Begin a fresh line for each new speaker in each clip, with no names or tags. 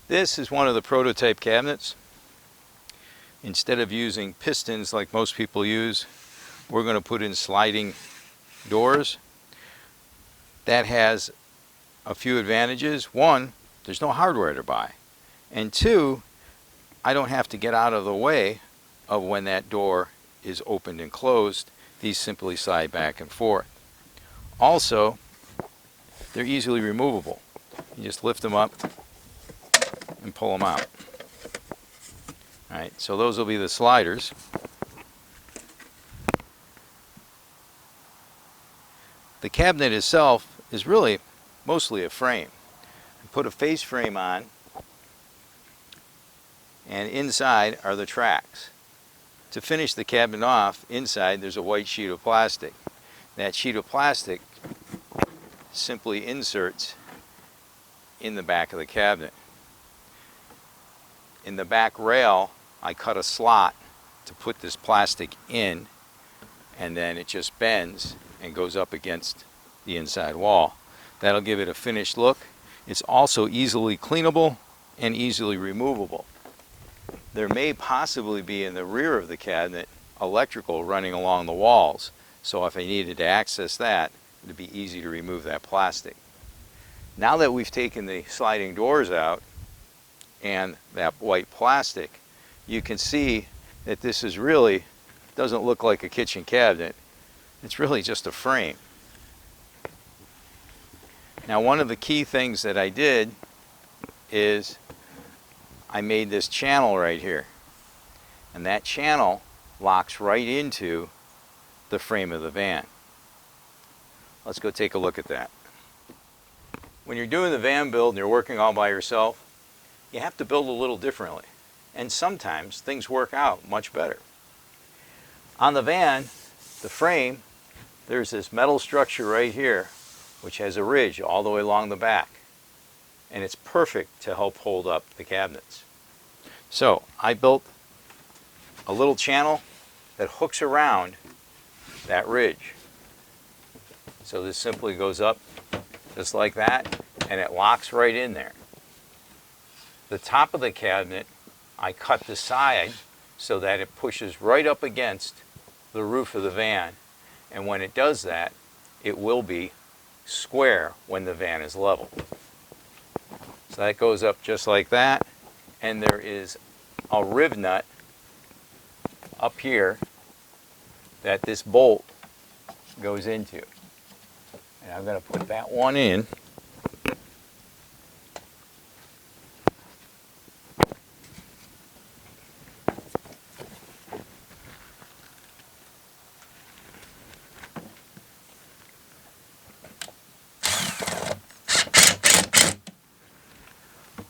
This is one of the prototype cabinets. Instead of using pistons like most people use, we're going to put in sliding doors. That has a few advantages. One, there's no hardware to buy. And two, I don't have to get out of the way of when that door is opened and closed. These simply slide back and forth. Also, they're easily removable. You just lift them up and pull them out. All right, so those will be the sliders. The cabinet itself is really mostly a frame. I put a face frame on, and inside are the tracks. To finish the cabinet off, inside there's a white sheet of plastic. That sheet of plastic simply inserts in the back of the cabinet. In the back rail, I cut a slot to put this plastic in, and then it just bends and goes up against the inside wall. That'll give it a finished look. It's also easily cleanable and easily removable. There may possibly be in the rear of the cabinet electrical running along the walls, so if I needed to access that, it'd be easy to remove that plastic. Now that we've taken the sliding doors out and that white plastic, you can see that this is really doesn't look like a kitchen cabinet. It's really just a frame. Now, one of the key things that I did is I made this channel right here, and that channel locks right into the frame of the van. Let's go take a look at that. When you're doing the van build and you're working all by yourself, you have to build a little differently, and sometimes things work out much better. On the van, the frame, there's this metal structure right here which has a ridge all the way along the back, and it's perfect to help hold up the cabinets. So I built a little channel that hooks around that ridge. So this simply goes up just like that, and it locks right in there. The top of the cabinet, I cut the side so that it pushes right up against the roof of the van, and when it does that, it will be square when the van is level. So that goes up just like that, and there is a rib nut up here that this bolt goes into. And I'm going to put that one in.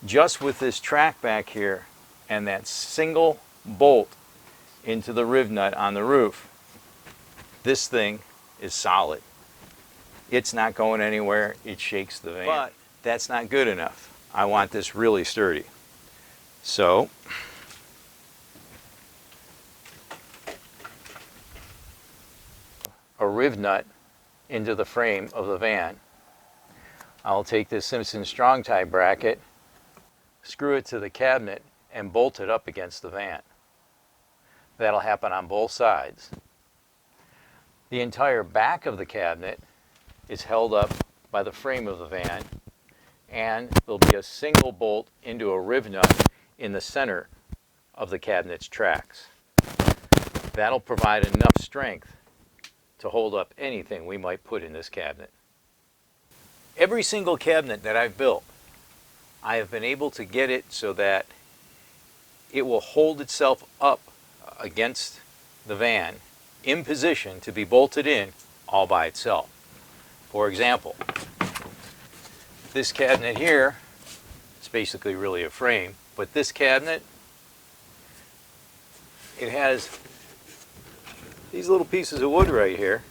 Just with this track back here and that single bolt into the rib nut on the roof, this thing is solid. It's not going anywhere. It shakes the van. But that's not good enough. I want this really sturdy. So a rib nut into the frame of the van. I'll take this Simpson strong tie bracket, screw it to the cabinet, and bolt it up against the van. That'll happen on both sides. The entire back of the cabinet is held up by the frame of the van, and there'll be a single bolt into a rib nut in the center of the cabinet's tracks. That'll provide enough strength to hold up anything we might put in this cabinet. Every single cabinet that I've built, I have been able to get it so that it will hold itself up against the van in position to be bolted in all by itself. For example, this cabinet here, it's basically really a frame, but this cabinet, it has these little pieces of wood right here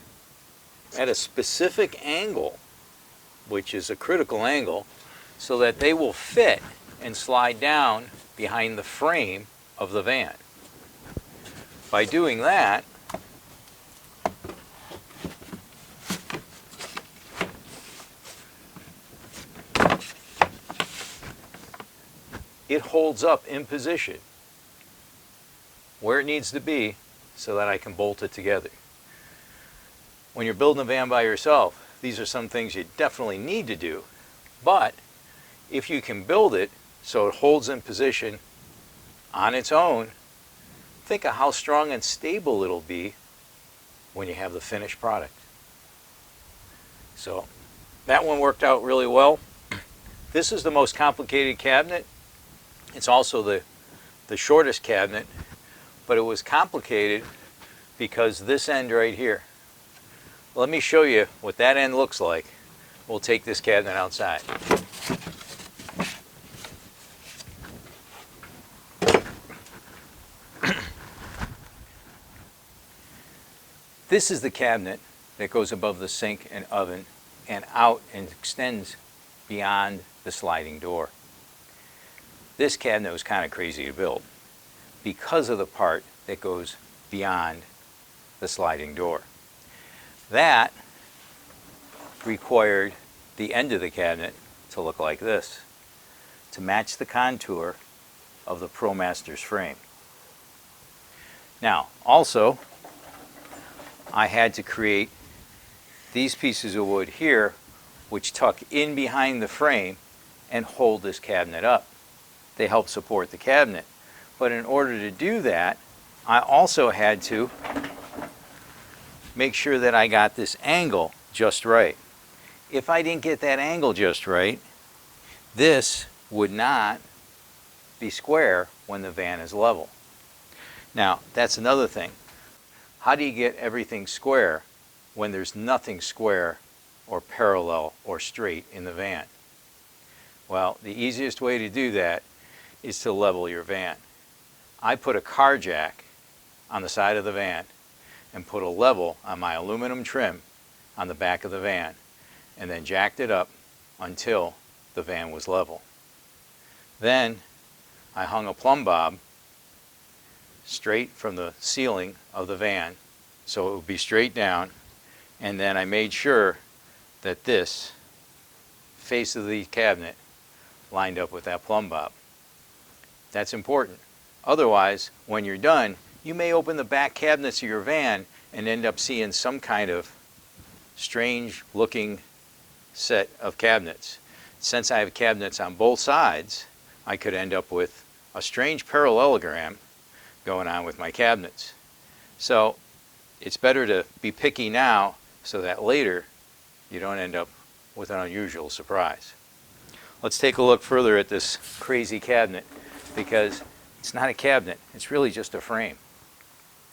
at a specific angle, which is a critical angle, so that they will fit and slide down behind the frame of the van. By doing that, it holds up in position where it needs to be so that I can bolt it together. When you're building a van by yourself, these are some things you definitely need to do, but if you can build it so it holds in position on its own, think of how strong and stable it'll be when you have the finished product. So that one worked out really well. This is the most complicated cabinet. It's also the shortest cabinet, but it was complicated because this end right here. Let me show you what that end looks like. We'll take this cabinet outside. This is the cabinet that goes above the sink and oven and out and extends beyond the sliding door. This cabinet was kind of crazy to build because of the part that goes beyond the sliding door. That required the end of the cabinet to look like this, to match the contour of the ProMaster's frame. Now, also, I had to create these pieces of wood here, which tuck in behind the frame and hold this cabinet up. They help support the cabinet. But in order to do that, I also had to make sure that I got this angle just right. If I didn't get that angle just right, this would not be square when the van is level. Now, that's another thing. How do you get everything square when there's nothing square or parallel or straight in the van? Well, the easiest way to do that is to level your van. I put a car jack on the side of the van and put a level on my aluminum trim on the back of the van and then jacked it up until the van was level. Then I hung a plumb bob straight from the ceiling of the van so it would be straight down, and then I made sure that this face of the cabinet lined up with that plumb bob. That's important. Otherwise, when you're done, you may open the back cabinets of your van and end up seeing some kind of strange looking set of cabinets. Since I have cabinets on both sides, I could end up with a strange parallelogram going on with my cabinets. So it's better to be picky now so that later you don't end up with an unusual surprise. Let's take a look further at this crazy cabinet, because it's not a cabinet, it's really just a frame.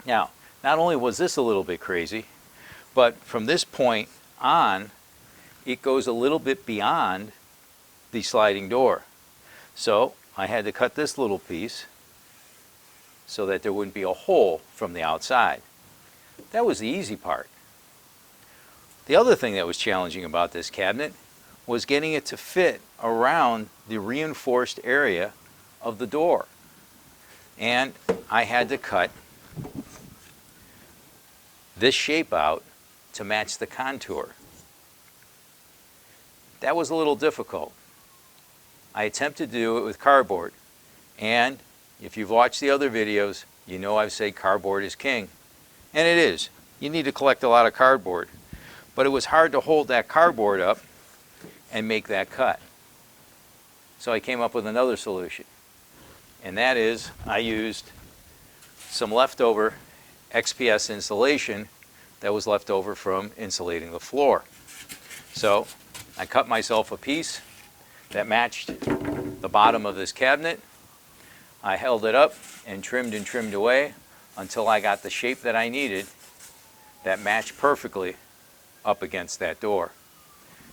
Now, not only was this a little bit crazy, but from this point on, it goes a little bit beyond the sliding door. So I had to cut this little piece so that there wouldn't be a hole from the outside. That was the easy part. The other thing that was challenging about this cabinet was getting it to fit around the reinforced area of the door. And I had to cut this shape out to match the contour. That was a little difficult. I attempted to do it with cardboard, and if you've watched the other videos, you know I've said cardboard is king. And it is. You need to collect a lot of cardboard. But it was hard to hold that cardboard up and make that cut. So I came up with another solution. And that is, I used some leftover XPS insulation that was left over from insulating the floor. So I cut myself a piece that matched the bottom of this cabinet. I held it up and trimmed away until I got the shape that I needed that matched perfectly up against that door.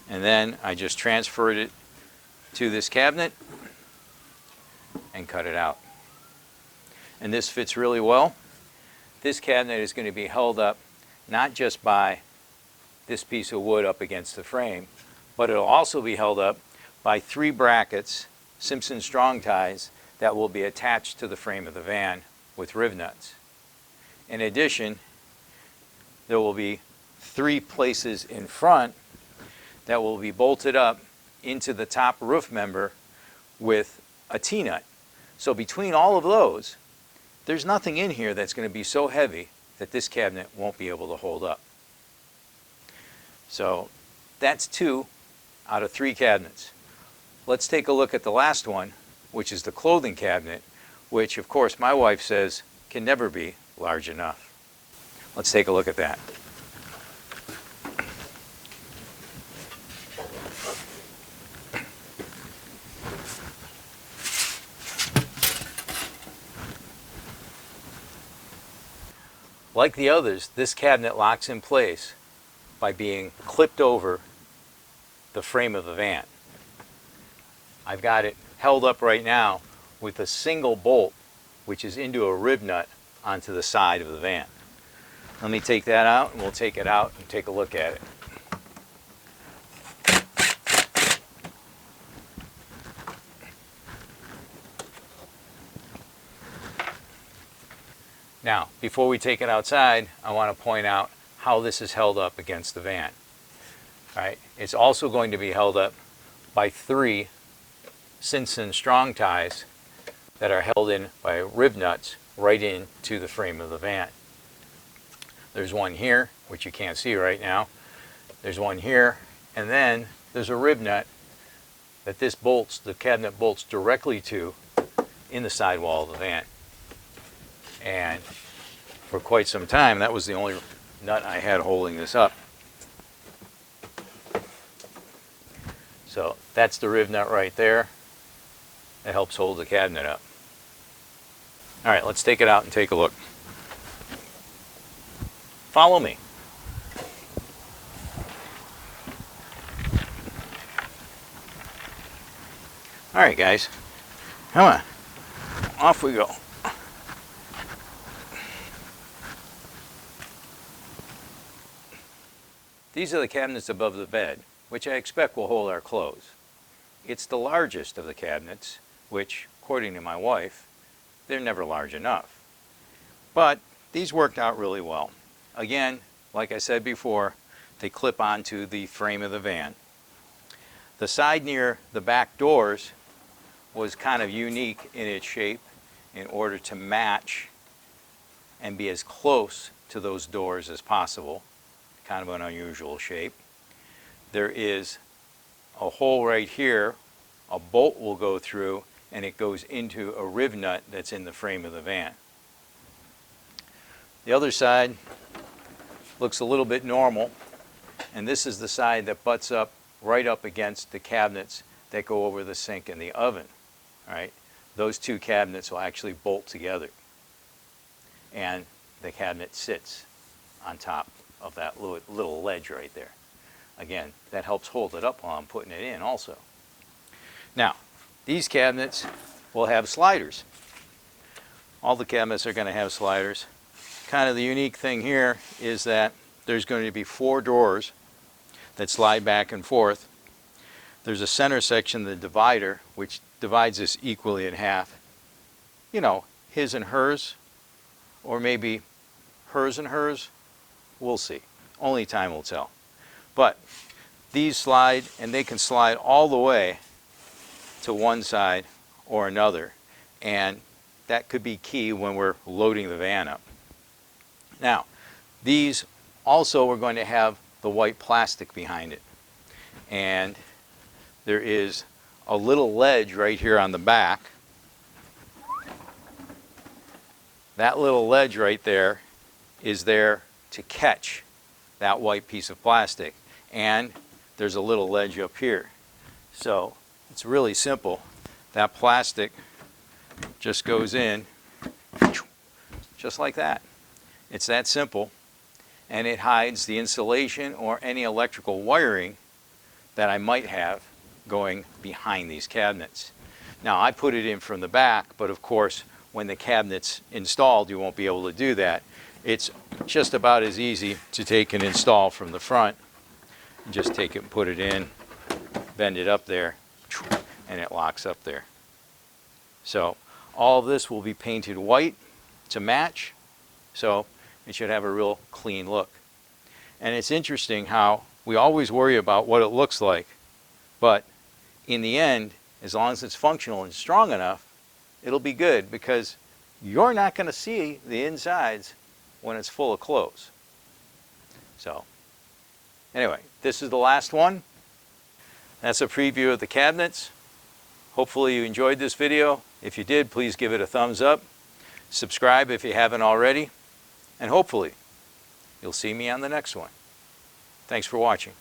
And then I just transferred it to this cabinet and cut it out. And this fits really well. This cabinet is going to be held up not just by this piece of wood up against the frame, but it'll also be held up by 3 brackets, Simpson strong ties, that will be attached to the frame of the van with riv nuts. In addition, there will be 3 places in front that will be bolted up into the top roof member with a T-nut. So between all of those, there's nothing in here that's going to be so heavy that this cabinet won't be able to hold up. So that's 2 out of 3 cabinets. Let's take a look at the last one, which is the clothing cabinet, which of course my wife says can never be large enough. Let's take a look at that. Like the others, this cabinet locks in place by being clipped over the frame of the van. I've got it held up right now with a single bolt, which is into a rib nut onto the side of the van. Let me take that out, and we'll take it out and take a look at it. Now, before we take it outside, I want to point out how this is held up against the van. All right, it's also going to be held up by 3 Simpson strong ties that are held in by rib nuts right into the frame of the van. There's one here, which you can't see right now. There's one here, and then there's a rib nut that the cabinet bolts directly to in the sidewall of the van. And for quite some time, that was the only nut I had holding this up. So that's the rib nut right there. That helps hold the cabinet up. All right, let's take it out and take a look. Follow me. All right, guys, come on, off we go. These are the cabinets above the bed, which I expect will hold our clothes. It's the largest of the cabinets, which, according to my wife, they're never large enough. But these worked out really well. Again, like I said before, they clip onto the frame of the van. The side near the back doors was kind of unique in its shape in order to match and be as close to those doors as possible. Kind of an unusual shape. There is a hole right here, a bolt will go through, and it goes into a rib nut that's in the frame of the van. The other side looks a little bit normal, and this is the side that butts up right up against the cabinets that go over the sink and the oven. All right? Those 2 cabinets will actually bolt together, and the cabinet sits on top of that little ledge right there. Again, that helps hold it up while I'm putting it in also. Now, these cabinets will have sliders. All the cabinets are going to have sliders. Kind of the unique thing here is that there's going to be 4 drawers that slide back and forth. There's a center section, the divider, which divides this equally in half. You know, his and hers, or maybe hers and hers. We'll see. Only time will tell. But these slide, and they can slide all the way to one side or another, and that could be key when we're loading the van up. Now, these also are going to have the white plastic behind it, and there is a little ledge right here on the back. That little ledge right there is there to catch that white piece of plastic, and there's a little ledge up here. So it's really simple. That plastic just goes in just like that. It's that simple, and it hides the insulation or any electrical wiring that I might have going behind these cabinets. Now, I put it in from the back, but of course when the cabinet's installed you won't be able to do that. It's just about as easy to take and install from the front. Just take it and put it in, bend it up there, and it locks up there. So all of this will be painted white to match, so it should have a real clean look. And it's interesting how we always worry about what it looks like, but in the end, as long as it's functional and strong enough, it'll be good because you're not going to see the insides when it's full of clothes. So anyway, this is the last one. That's a preview of the cabinets. Hopefully you enjoyed this video. If you did, please give it a thumbs up. Subscribe if you haven't already. And hopefully you'll see me on the next one. Thanks for watching.